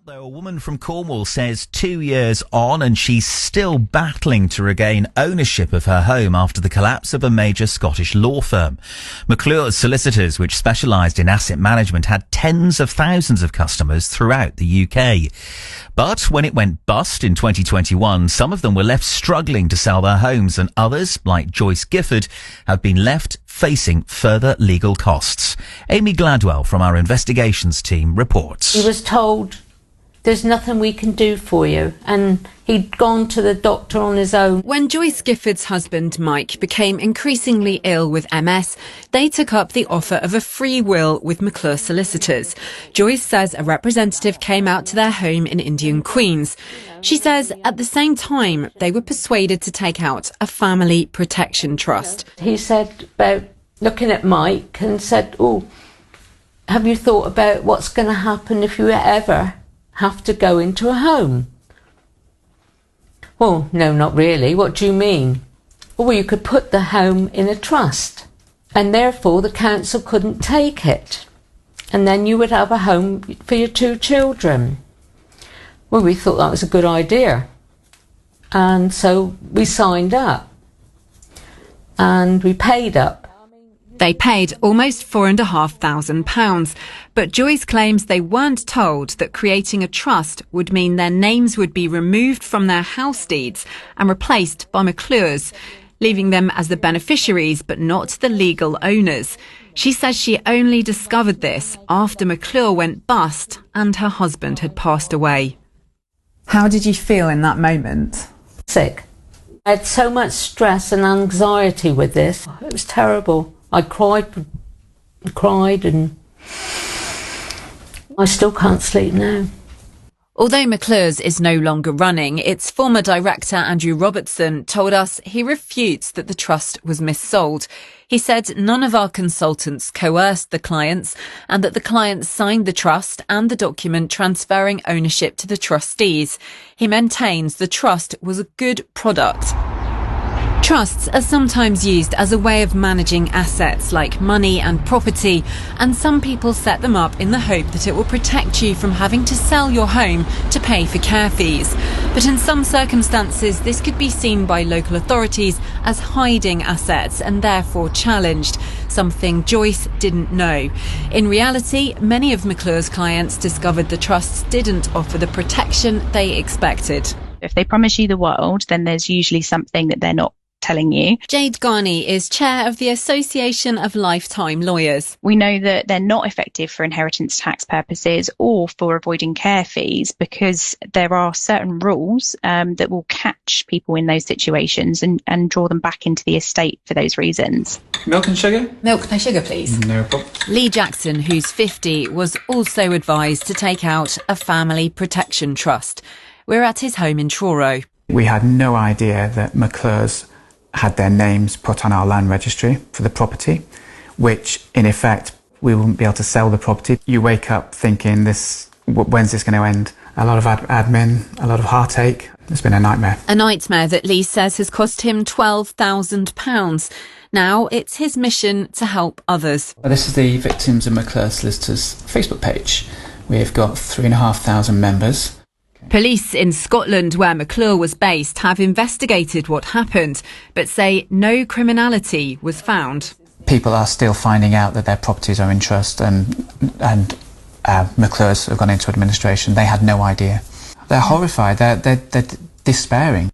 Though a woman from Cornwall says 2 years on and she's still battling to regain ownership of her home after the collapse of a major Scottish law firm. McClure's Solicitors, which specialised in asset management, had tens of thousands of customers throughout the UK. But when it went bust in 2021, some of them were left struggling to sell their homes, and others, like Joyce Gifford, have been left facing further legal costs. Amy Gladwell from our investigations team reports. He was told, "There's nothing we can do for you," and he'd gone to the doctor on his own. When Joyce Gifford's husband Mike became increasingly ill with MS, they took up the offer of a free will with McClure Solicitors. Joyce says a representative came out to their home in Indian Queens. She says at the same time they were persuaded to take out a family protection trust. He said about looking at Mike and said, "Oh, have you thought about what's going to happen if you ever have to go into a home?" "Well, no, not really. What do you mean?" "Well, you could put the home in a trust and therefore the council couldn't take it. And then you would have a home for your 2 children. Well, we thought that was a good idea. And so we signed up and we paid up. They paid almost £4,500, but Joyce claims they weren't told that creating a trust would mean their names would be removed from their house deeds and replaced by McClure's, leaving them as the beneficiaries but not the legal owners. She says she only discovered this after McClure went bust and her husband had passed away. How did you feel in that moment? Sick. I had so much stress and anxiety with this. It was terrible. I cried and I still can't sleep now. Although McClure's is no longer running, its former director Andrew Robertson told us he refutes that the trust was missold. He said none of our consultants coerced the clients and that the clients signed the trust and the document transferring ownership to the trustees. He maintains the trust was a good product. Trusts are sometimes used as a way of managing assets like money and property, and some people set them up in the hope that it will protect you from having to sell your home to pay for care fees. But in some circumstances, this could be seen by local authorities as hiding assets and therefore challenged, something Joyce didn't know. In reality, many of McClure's clients discovered the trusts didn't offer the protection they expected. If they promise you the world, then there's usually something that they're not telling you. Jade Garney is chair of the Association of Lifetime Lawyers. We know that they're not effective for inheritance tax purposes or for avoiding care fees because there are certain rules that will catch people in those situations and draw them back into the estate for those reasons. Milk and sugar? Milk, no sugar, please. No problem. Lee Jackson, who's 50, was also advised to take out a family protection trust. We're at his home in Truro. We had no idea that McClure's had their names put on our land registry for the property, which in effect we wouldn't be able to sell the property. You wake up thinking, when's this going to end? A lot of admin, a lot of heartache. It's been a nightmare. A nightmare that Lee says has cost him £12,000. Now it's his mission to help others. This is the Victims of McClure Solicitors Facebook page. We've got 3,500 members. Police in Scotland, where McClure was based, have investigated what happened, but say no criminality was found. People are still finding out that their properties are in trust and McClure's have gone into administration. They had no idea. They're horrified. They're despairing.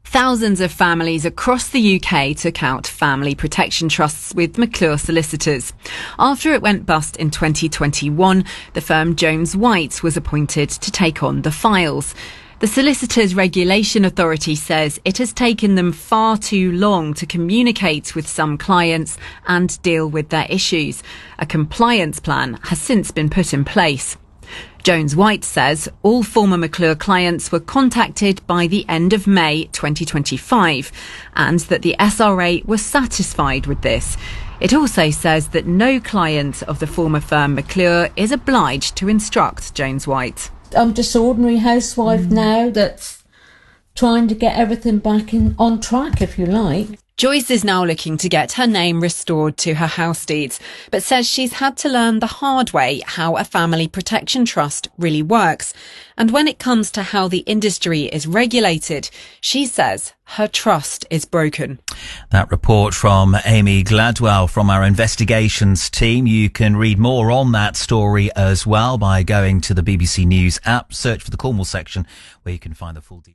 Thousands of families across the UK took out family protection trusts with McClure Solicitors. After it went bust in 2021, the firm Jones White was appointed to take on the files. The Solicitors Regulation Authority says it has taken them far too long to communicate with some clients and deal with their issues. A compliance plan has since been put in place. Jones White says all former McClure clients were contacted by the end of May 2025 and that the SRA was satisfied with this. It also says that no client of the former firm McClure is obliged to instruct Jones White. I'm just an ordinary housewife now that's trying to get everything back on track, if you like. Joyce is now looking to get her name restored to her house deeds, but says she's had to learn the hard way how a family protection trust really works. And when it comes to how the industry is regulated, she says her trust is broken. That report from Amy Gladwell from our investigations team. You can read more on that story as well by going to the BBC News app, search for the Cornwall section where you can find the full details.